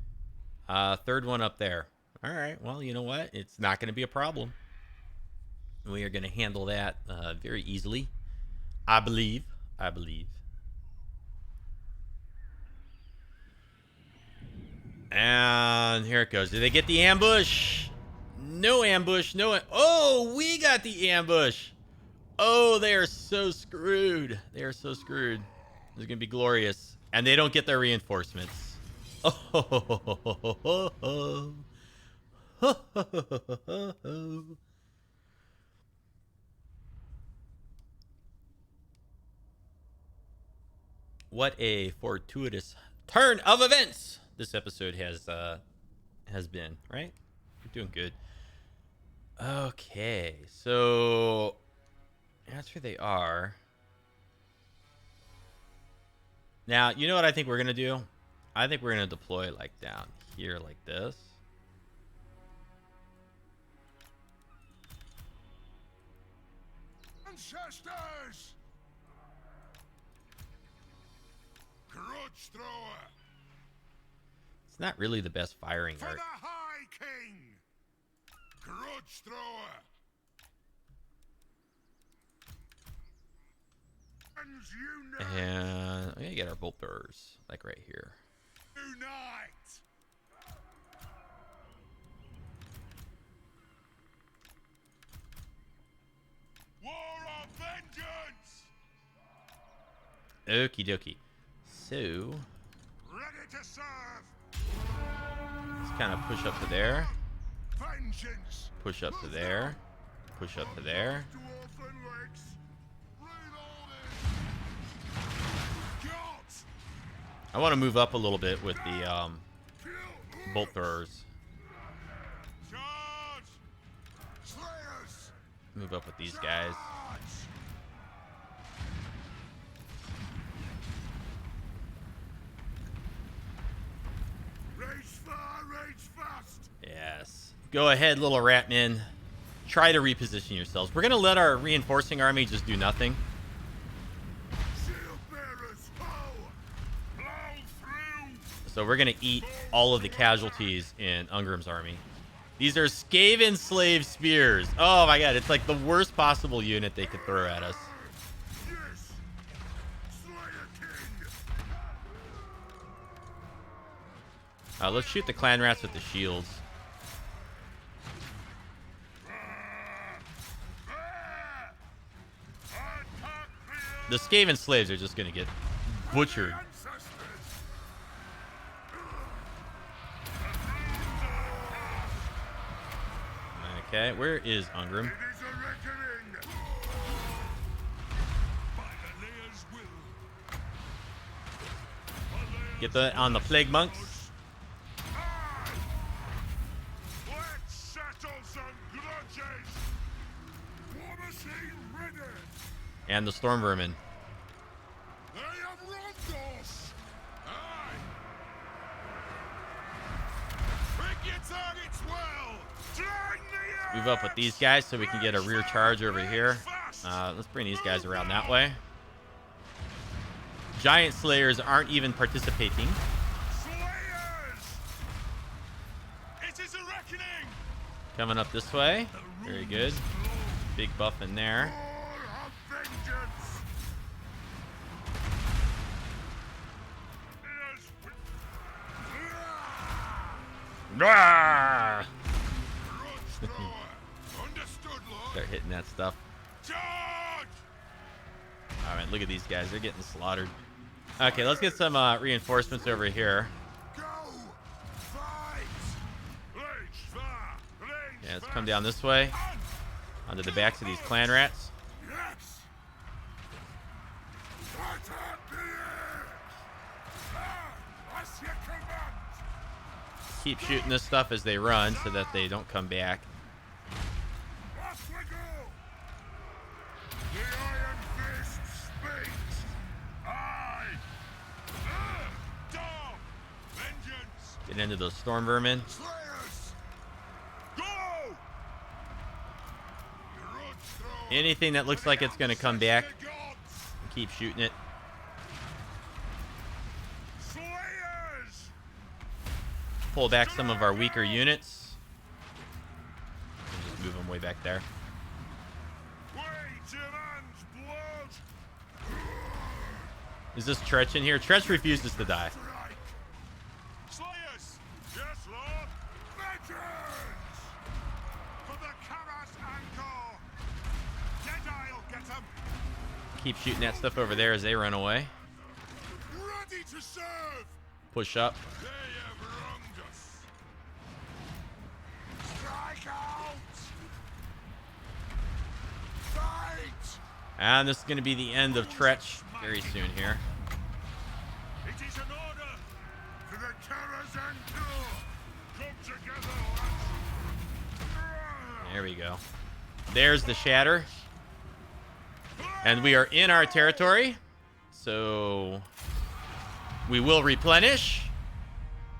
S1: Third one up there. All right, well, you know what? It's not going to be a problem. We are going to handle that very easily. I believe. And here it goes. Did they get the ambush? No ambush. Oh, we got the ambush. Oh, they are so screwed. They are so screwed. This is going to be glorious. And they don't get their reinforcements. Oh. What a fortuitous turn of events this episode has been, right? We're doing good. Okay, so that's where they are. Now, you know what I think we're gonna do? I think we're gonna deploy like down here like this.
S3: Ancestors! Crutch thrower!
S1: It's not really the best firing
S3: For
S1: art.
S3: the High King! Grudge thrower!
S1: And I'm gonna get our bolt throwers, like right here.
S3: Unite! War of vengeance!
S1: Okie dokie. So
S3: Ready to serve!
S1: let's kind of push up to there,
S3: Vengeance!
S1: push up to there, push up to there.
S3: Dwarfen legs! Reloading! Gods!
S1: I want to move up a little bit with the bolt throwers.
S3: Charge! Slayers!
S1: Move up with these guys.
S3: Rage far, rage fast!
S1: Yes. Go ahead, little ratmen. Try to reposition yourselves. We're going to let our reinforcing army just do nothing.
S3: Shield bearers, ho! Blow through!
S1: So we're going to eat all of the casualties in Ungrim's army. These are Skaven slave spears. Oh my god, it's like the worst possible unit they could throw at us.
S3: Yes! Slayer King!
S1: Let's shoot the clan rats with the shields. The Skaven slaves are just going to get butchered. Okay, where is Ungrim?
S3: It is a reckoning! By Alea's will.
S1: Get the on the plague monks.
S3: Let's settle some grudges! War machine ready!
S1: And the storm vermin.
S3: They have robbed us! Aye! Pick your targets well! Drain the
S1: Move up with these guys so we can get a rear charge over here. Let's bring these guys around that way. Giant Slayers aren't even participating.
S3: Slayers! It is a reckoning!
S1: Coming up this way. Very good. Big buff in there.
S3: War of vengeance! Yes,
S1: Rawr!
S3: grudge thrower! Understood, Lord!
S1: Start hitting that stuff.
S3: Charge!
S1: All right, look at these guys. They're getting slaughtered. Okay, let's get some reinforcements over here.
S3: Go! Fight! Rage far! Rage
S1: Yeah, let's come down this way. Onto the backs of these clan rats.
S3: Yes! Attack the edge! As you command!
S1: Keep shooting this stuff as they run so that they don't come back.
S3: Off we go! The Iron Fist speaks! Aye! Dog! Vengeance!
S1: Get into those storm vermin.
S3: Slayers! Go! Grudge thrower!
S1: Anything that looks like it's going to come back,
S3: The gods!
S1: keep shooting it.
S3: Slayers!
S1: Pull back some of our weaker units. And just move them way back there.
S3: Wait your man's blood!
S1: Is this Tretch in here? Tretch refuses to die.
S3: Strike! Slayers! Yes, Lord! Vengeance! For the Karas Anchor! Deadile'll get 'em!
S1: Keep shooting that stuff over there as they run away.
S3: Ready to serve!
S1: Push up.
S3: They have wronged us! Strike out! Fight!
S1: And this is going to be the end of Tretch very soon here.
S3: It is an order! For the Karas Anchor! Come together, lads!
S1: There we go. There's the shatter. And we are in our territory. So we will replenish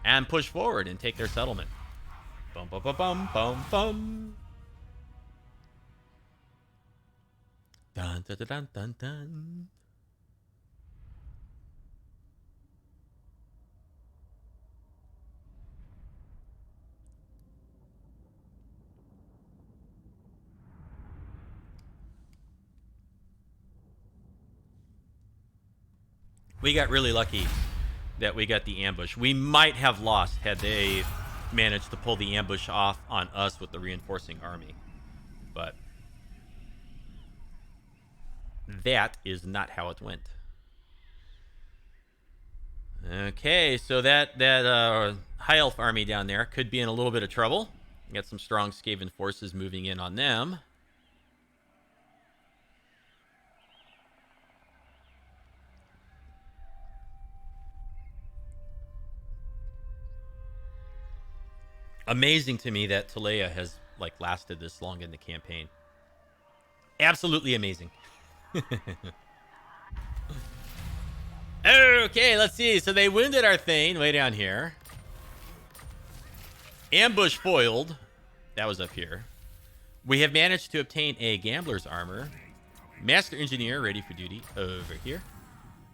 S1: and push forward and take their settlement. Bum, bum, bum, bum, bum, bum. Dun, dun, dun, dun, dun, dun. We got really lucky that we got the ambush. We might have lost had they managed to pull the ambush off on us with the reinforcing army. But that is not how it went. Okay, so that high elf army down there could be in a little bit of trouble. We got some strong Skaven forces moving in on them. Amazing to me that Talea has like lasted this long in the campaign. Absolutely amazing. Okay, let's see. So they wounded our Thane way down here. Ambush foiled. That was up here. We have managed to obtain a Gambler's Armor. Master Engineer ready for duty over here.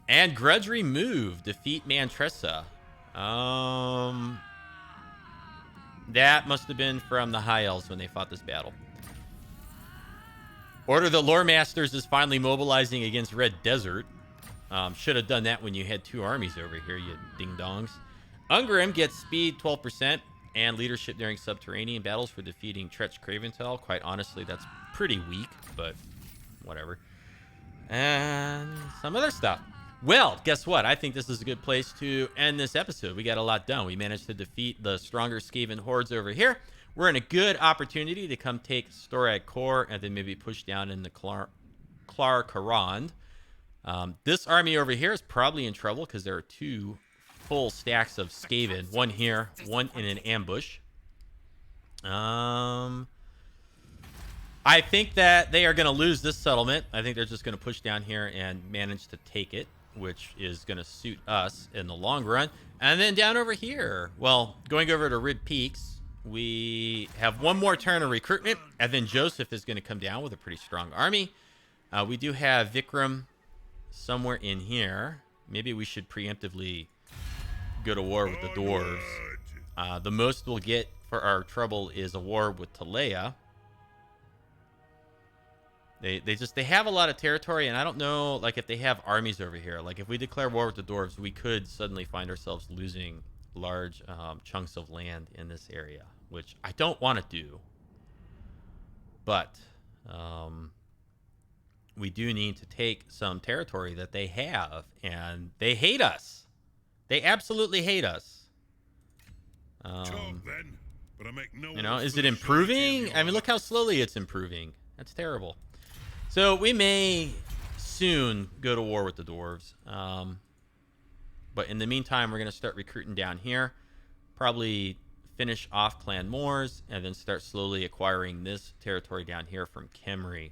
S1: And Grudge removed. Defeat Mantressa. That must have been from the High Elves when they fought this battle. Order the Lore Masters is finally mobilizing against Red Desert. Should have done that when you had two armies over here, you ding-dongs. Ungrim gets speed 12% and leadership during subterranean battles for defeating Tretch Craventail. Quite honestly, that's pretty weak, but whatever. And some other stuff. Well, guess what? I think this is a good place to end this episode. We got a lot done. We managed to defeat the stronger Skaven hordes over here. We're in a good opportunity to come take Storag Core and then maybe push down in the Karand. This army over here is probably in trouble because there are two full stacks of Skaven. One here, one in an ambush. I think that they are going to lose this settlement. I think they're just going to push down here and manage to take it, which is going to suit us in the long run. And then down over here, well, going over to Rid Peaks, we have one more turn of recruitment, and then Joseph is going to come down with a pretty strong army. We do have Vikram somewhere in here. Maybe we should preemptively go to war with the Dwarves. The most we'll get for our trouble is a war with Talea. They have a lot of territory, and I don't know like if they have armies over here. Like if we declare war with the Dwarves, we could suddenly find ourselves losing large chunks of land in this area, which I don't want to do. But we do need to take some territory that they have, and they hate us. They absolutely hate us. You know, is it improving? I mean, look how slowly it's improving. That's terrible. So we may soon go to war with the Dwarves. But in the meantime, we're going to start recruiting down here. Probably finish off Clan Moors, and then start slowly acquiring this territory down here from Khemri.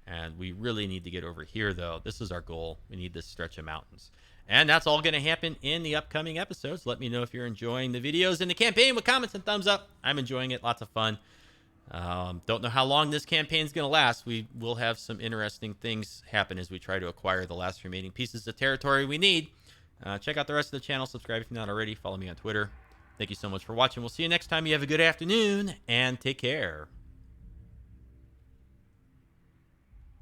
S1: And we really need to get over here, though. This is our goal. We need this stretch of mountains. And that's all going to happen in the upcoming episodes. Let me know if you're enjoying the videos and the campaign with comments and thumbs up. I'm enjoying it. Lots of fun. Don't know how long this campaign is going to last. We will have some interesting things happen as we try to acquire the last remaining pieces of territory we need. Check out the rest of the channel. Subscribe if you're not already. Follow me on Twitter. Thank you so much for watching. We'll see you next time. You have a good afternoon, and take care.